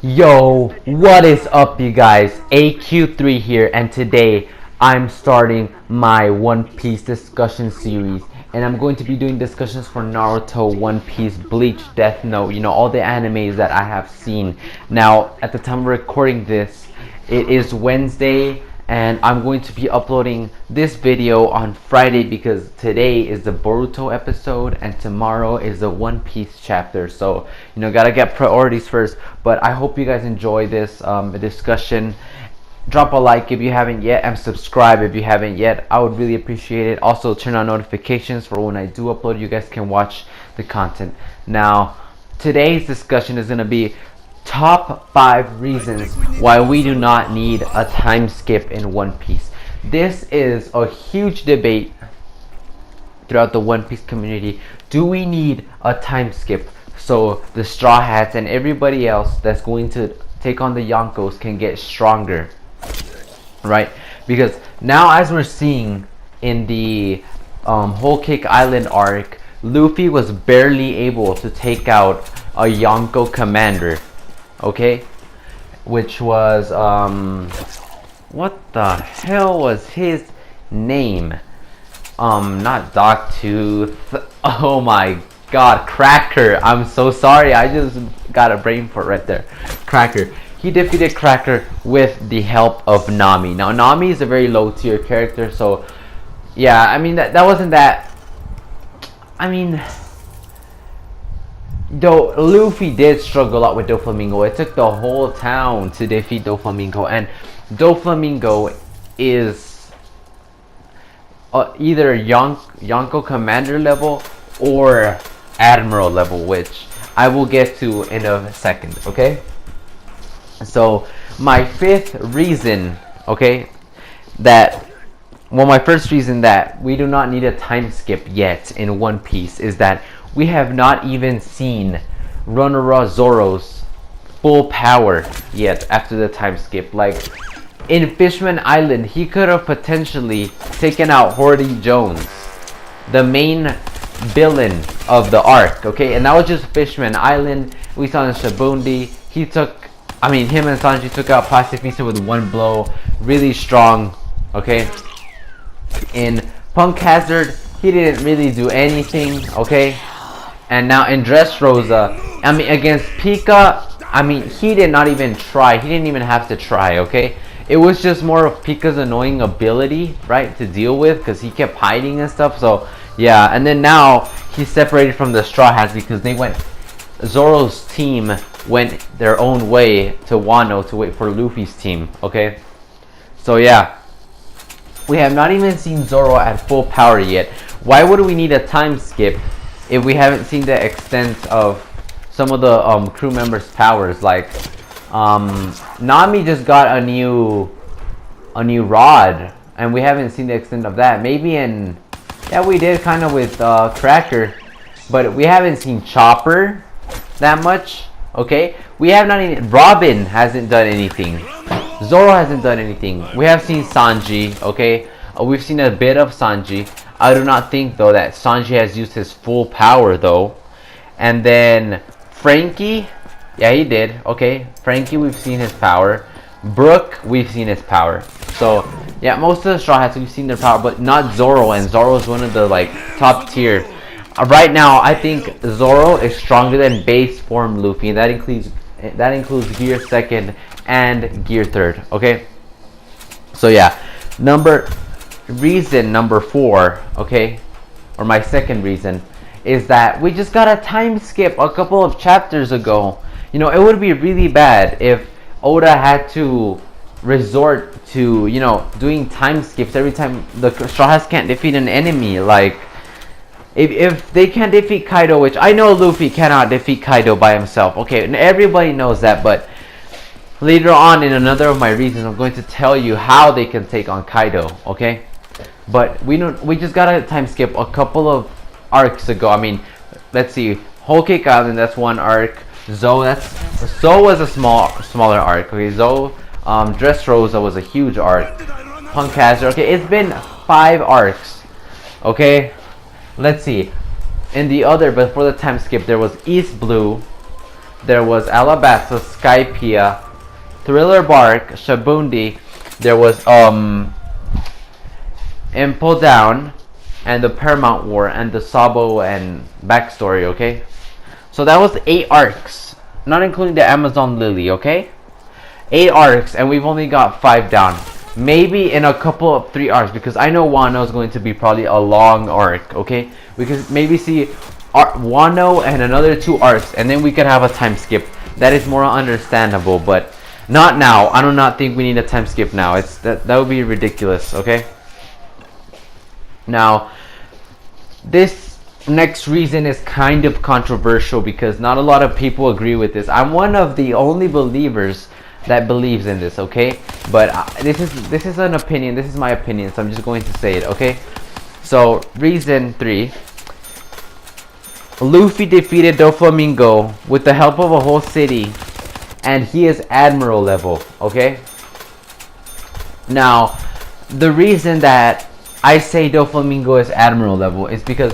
Yo, what is up, you guys? AQ3 here, and today I'm starting my One Piece discussion series. And I'm going to be doing discussions for Naruto, One Piece, Bleach, Death Note, all the animes that I have seen. Now, at the time of recording this, it is Wednesday, and I'm going to be uploading this video on Friday because today is the Boruto episode and tomorrow is the One Piece chapter. So, gotta get priorities first. But I hope you guys enjoy this discussion. Drop a like if you haven't yet and subscribe if you haven't yet. I would really appreciate it. Also, turn on notifications for when I do upload. You guys can watch the content. Now, today's discussion is going to be top 5 reasons why we do not need a time skip in One Piece. This is a huge debate throughout the One Piece community. Do we need a time skip so the Straw Hats and everybody else that's going to take on the Yonkos can get stronger? Right? Because now, as we're seeing in the Whole Cake Island arc, Luffy was barely able to take out a Yonko commander. Okay, which was what the hell was his name? Not Dogtooth. Oh my god, Cracker. I'm so sorry, I just got a brain fart right there. Cracker. He defeated Cracker with the help of Nami. Now, Nami is a very low tier character, so yeah, I mean that wasn't that. I mean, though Luffy did struggle a lot with Doflamingo. It took the whole town to defeat Doflamingo, and Doflamingo is either Yonko commander level or admiral level, which I will get to in a second. Okay, so my fifth reason, my first reason that we do not need a time skip yet in One Piece is that we have not even seen Runara Zoro's full power yet after the time skip. Like, in Fishman Island, he could have potentially taken out Hordy Jones, the main villain of the arc, and that was just Fishman Island. We saw in Shibundi, him and Sanji took out Pacifista with one blow, really strong, In Punk Hazard, he didn't really do anything, And now in Dressrosa, against Pika, he did not even try. He didn't even have to try, It was just more of Pika's annoying ability, right, to deal with, because he kept hiding and stuff. So, yeah, and then now he's separated from the Straw Hats because Zoro's team went their own way to Wano to wait for Luffy's team, So, yeah, we have not even seen Zoro at full power yet. Why would we need a time skip if we haven't seen the extent of some of the crew members' powers? Like, Nami just got a new rod, and we haven't seen the extent of that. Maybe we did kind of with Cracker, but we haven't seen Chopper that much. We have not even. Robin hasn't done anything. Zoro hasn't done anything. We have seen Sanji. We've seen a bit of Sanji. I do not think, though, that Sanji has used his full power, though. And then Frankie, yeah, he did. Frankie, we've seen his power. Brook, we've seen his power. So, yeah, most of the Straw Hats, we've seen their power, but not Zoro. And Zoro is one of the, top tier. Right now, I think Zoro is stronger than base form Luffy. And that includes Gear 2nd and Gear 3rd. So, yeah. Reason number 4, or my second reason, is that we just got a time skip a couple of chapters ago. It would be really bad if Oda had to resort to, doing time skips every time the Straw Hats can't defeat an enemy. Like, if they can't defeat Kaido, which I know Luffy cannot defeat Kaido by himself, and everybody knows that, but later on in another of my reasons, I'm going to tell you how they can take on Kaido, But we just got a time skip a couple of arcs ago. Let's see, Whole Cake Island, that's one arc. Zoe was a smaller arc. Zoe, Dressrosa was a huge arc. Punk Hazard. It's been 5 arcs. Let's see. In the other, before the time skip, there was East Blue, there was Alabasta, Skypea, Thriller Bark, Shabundi, there was Impel Down, and the Paramount War, and the Sabo and backstory, okay? So that was 8 arcs, not including the Amazon Lily, okay? 8 arcs, and we've only got 5 down. Maybe in a couple of 3 arcs, because I know Wano is going to be probably a long arc, okay? We could maybe see Wano and another 2 arcs, and then we could have a time skip. That is more understandable, but not now. I do not think we need a time skip now. That would be ridiculous, okay? Now, this next reason is kind of controversial because not a lot of people agree with this. I'm one of the only believers that believes in this, okay? But this is an opinion. This is my opinion, so I'm just going to say it, okay? So, reason 3. Luffy defeated Doflamingo with the help of a whole city, and he is admiral level, okay? Now, the reason that I say Doflamingo is admiral level is because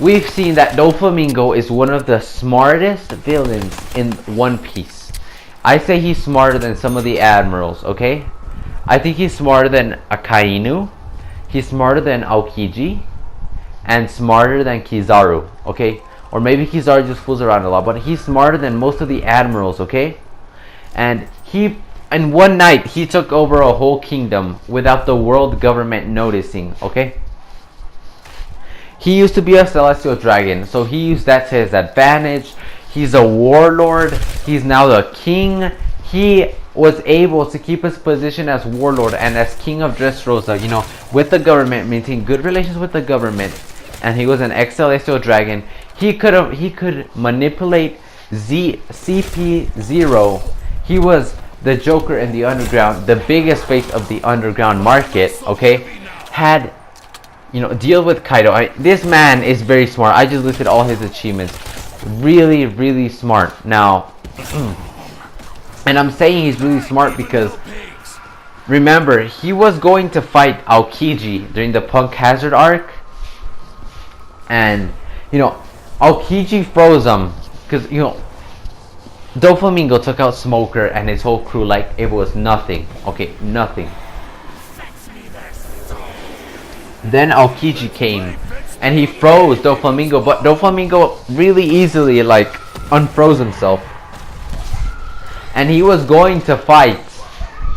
we've seen that Doflamingo is one of the smartest villains in One Piece. I say he's smarter than some of the admirals, okay? I think he's smarter than Akainu, he's smarter than Aokiji, and smarter than Kizaru, okay? Or maybe Kizaru just fools around a lot, but he's smarter than most of the admirals, okay? And in one night, he took over a whole kingdom without the world government noticing, okay? He used to be a celestial dragon, so he used that to his advantage. He's a warlord. He's now the king. He was able to keep his position as warlord and as king of Dressrosa, you know, with the government, maintain good relations with the government. And he was an ex-celestial dragon. He could manipulate CP0. He was the Joker in the underground, the biggest face of the underground market, okay? Had, you know, deal with Kaido. This man is very smart. I just listed all his achievements. Really, really smart. Now, and I'm saying he's really smart because, remember, he was going to fight Aokiji during the Punk Hazard arc. And, you know, Aokiji froze him because, you know, Doflamingo took out Smoker and his whole crew like it was nothing. Okay, nothing. Then Aokiji came and he froze Doflamingo, but Doflamingo really easily like unfroze himself. And he was going to fight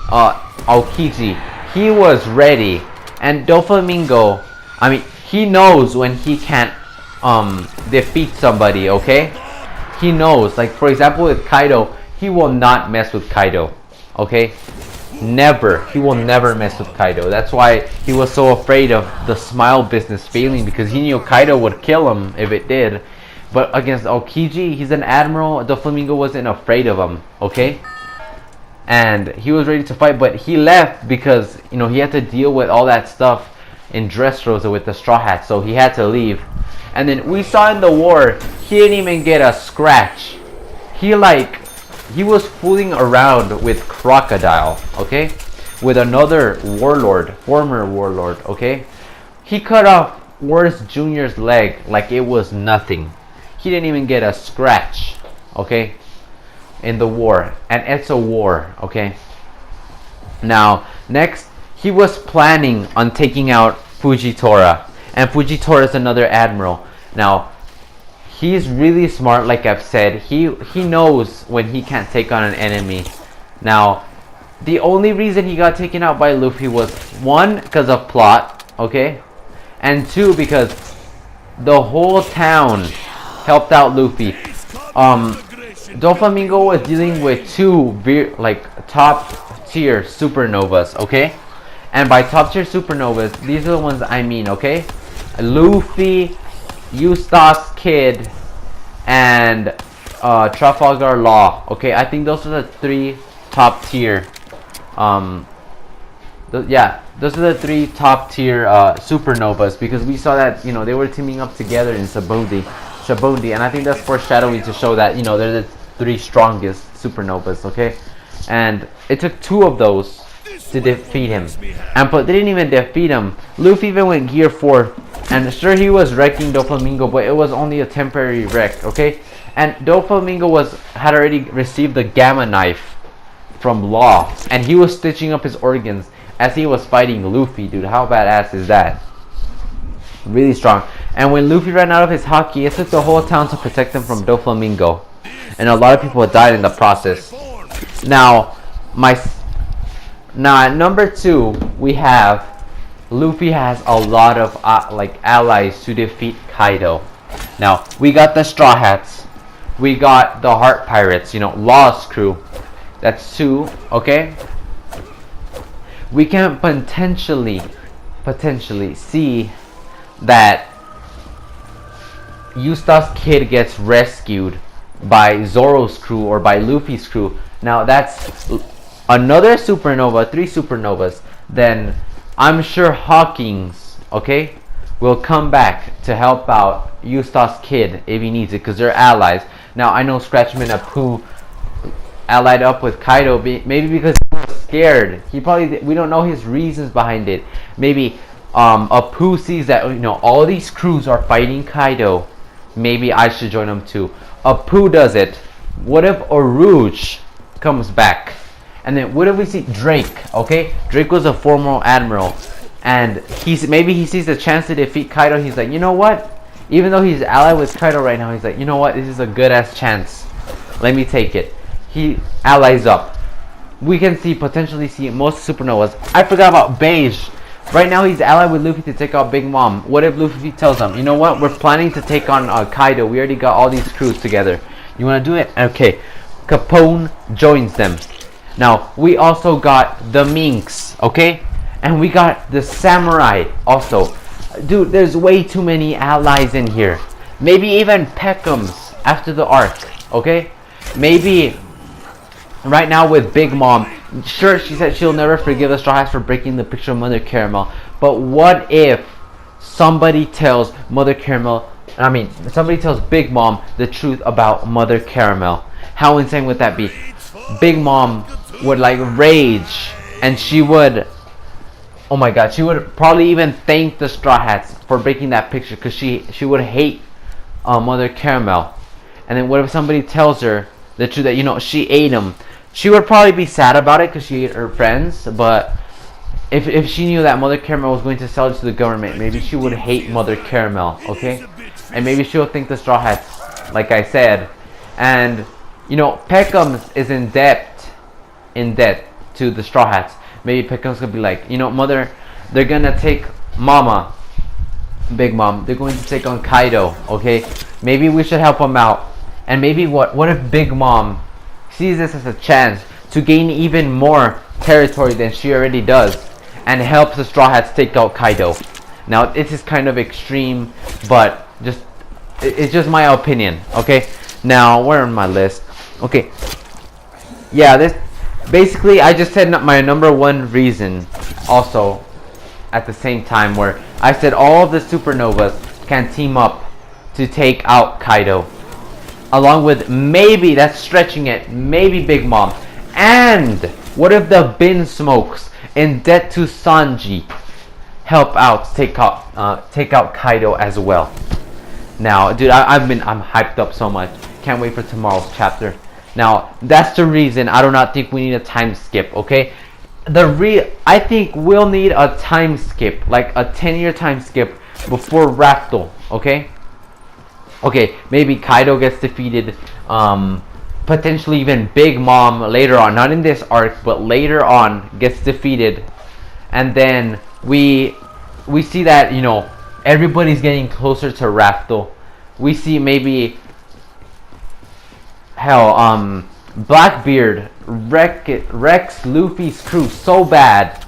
Aokiji. He was ready. And Doflamingo, I mean, he knows when he can't defeat somebody, okay? He knows, like for example with Kaido, he will not mess with Kaido, okay? Never. He will never mess with Kaido. That's why he was so afraid of the smile business failing, because he knew Kaido would kill him if it did. But against Aokiji, he's an admiral. Doflamingo wasn't afraid of him, okay? And he was ready to fight, but he left because, you know, he had to deal with all that stuff in Dressrosa with the Straw Hat, so he had to leave. And then we saw in the war, he didn't even get a scratch. He was fooling around with Crocodile, okay? With another warlord, former warlord, okay? He cut off Wars Jr.'s leg like it was nothing. He didn't even get a scratch, okay? In the war. And it's a war, okay? Now, next, he was planning on taking out Fujitora. And Fujitora is another admiral. Now, he's really smart, like I've said. He knows when he can't take on an enemy. Now, the only reason he got taken out by Luffy was 1, because of plot, okay? And 2, because the whole town helped out Luffy. Doflamingo was dealing with 2 top tier supernovas, okay? And by top tier supernovas, these are the ones I mean, okay? Luffy, Eustace Kid, and Trafalgar Law. Okay, I think those are the 3 top tier. Those are the 3 top tier supernovas, because we saw that, you know, they were teaming up together in Shabundi, and I think that's foreshadowing to show that, you know, they're the 3 strongest supernovas. Okay, and it took 2 of those to defeat him, but they didn't even defeat him. Luffy even went Gear 4, and sure, he was wrecking Doflamingo, but it was only a temporary wreck, okay? And Doflamingo had already received the gamma knife from Law, and he was stitching up his organs as he was fighting Luffy. Dude, how badass is that? Really strong. And when Luffy ran out of his haki, it took the whole town to protect him from Doflamingo, and a lot of people died in the process. Now at number 2, we have Luffy has a lot of allies to defeat Kaido. Now we got the Straw Hats, we got the Heart Pirates, Law's crew. That's 2, okay? We can potentially see that Eustace Kid gets rescued by Zoro's crew or by Luffy's crew. Now that's another supernova, 3 supernovas. Then I'm sure Hawkins, okay, will come back to help out Eustace Kid if he needs it, because they're allies. Now I know Scratchman Apu allied up with Kaido, maybe because he was scared. We don't know his reasons behind it. Maybe Apu sees that all these crews are fighting Kaido. Maybe I should join them too. Apu does it. What if Oruge comes back? And then what if we see Drake? Okay, Drake was a former admiral, and maybe he sees a chance to defeat Kaido. He's like, you know what? Even though he's allied with Kaido right now, he's like, you know what? This is a good ass chance. Let me take it. He allies up. We can potentially see most supernovas. I forgot about Beige. Right now he's allied with Luffy to take out Big Mom. What if Luffy tells him, you know what? We're planning to take on Kaido. We already got all these crews together. You want to do it? Okay. Capone joins them. Now, we also got the Minks, okay? And we got the Samurai also. Dude, there's way too many allies in here. Maybe even Peckham's after the arc, okay? Maybe right now with Big Mom, sure, she said she'll never forgive the Straw Hats for breaking the picture of Mother Caramel. But what if somebody tells somebody tells Big Mom the truth about Mother Caramel? How insane would that be? Big Mom would rage, and she would, oh my god, she would probably even thank the Straw Hats for breaking that picture, because she would hate Mother Caramel. And then what if somebody tells her the truth that she ate him? She would probably be sad about it because she ate her friends, but if she knew that Mother Caramel was going to sell it to the government, maybe she would hate Mother Caramel, okay? And maybe she'll thank the Straw Hats, like I said. And Peckham is in debt to the Straw Hats. Maybe Peckham's gonna be like, Mother, they're gonna take Mama, Big Mom, they're going to take on Kaido, okay? Maybe we should help them out. And maybe what if Big Mom sees this as a chance to gain even more territory than she already does, and helps the Straw Hats take out Kaido? Now, this is kind of extreme, but it's just my opinion, okay? Now, where on my list? Okay, yeah, this basically, I just said my number 1 reason also at the same time, where I said all of the supernovas can team up to take out Kaido, along with, maybe, that's stretching it, maybe Big Mom. And what if the Bin Smokes, in debt to Sanji, help out take out Kaido as well? Now, dude, I'm hyped up so much. Can't wait for tomorrow's chapter. Now, that's the reason I do not think we need a time skip, okay? I think we'll need a time skip, like a 10-year time skip before Raftel, okay? Okay, maybe Kaido gets defeated, potentially even Big Mom later on, not in this arc, but later on gets defeated, and then we see that, everybody's getting closer to Raftel. We see maybe, hell, Blackbeard wrecks Luffy's crew so bad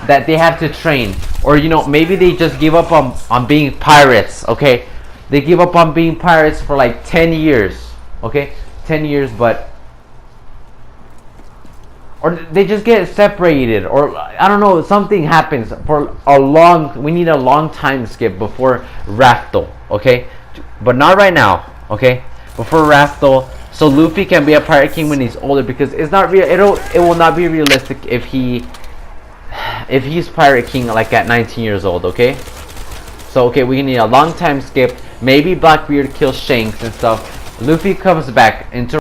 that they have to train. Or, maybe they just give up on being pirates, okay? They give up on being pirates for like 10 years, okay? 10 years, or they just get separated, or I don't know, something happens for we need a long time skip before Raftel, okay? But not right now, okay? Before Raftel, so Luffy can be a pirate king when he's older, because it's not real. It will not be realistic if he's pirate king like at 19 years old, okay? So okay, we need a long time skip. Maybe Blackbeard kills Shanks and stuff. Luffy comes back into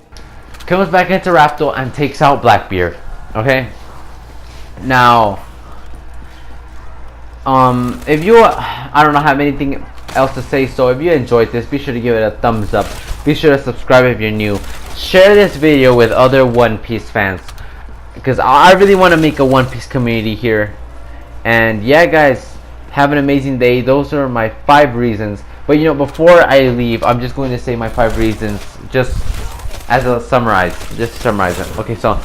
Raftel and takes out Blackbeard. Okay. Now, if you, I don't know, have anything else to say, so if you enjoyed this, be sure to give it a thumbs up. Be sure to subscribe if you're new. Share this video with other One Piece fans, because I really want to make a One Piece community here. And yeah, guys, have an amazing day. Those are my 5 reasons. But you know, before I leave, I'm just going to say my 5 reasons, just as a summarize. Just summarize them. Okay, so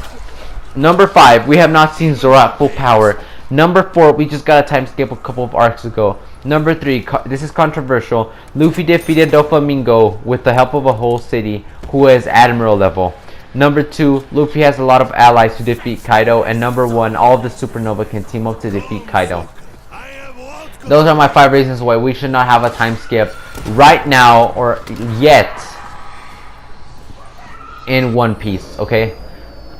number 5, we have not seen Zoro at full power. Number 4, we just got a time skip a couple of arcs ago. Number 3, this is controversial. Luffy defeated Doflamingo with the help of a whole city who is Admiral level. Number 2, Luffy has a lot of allies to defeat Kaido. And number 1, all of the Supernova can team up to defeat Kaido. Those are my 5 reasons why we should not have a time skip right now or yet in One Piece, okay?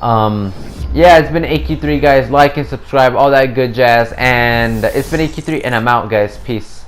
Yeah, it's been AQ3, guys. Like and subscribe, all that good jazz. And it's been AQ3, and I'm out, guys. Peace.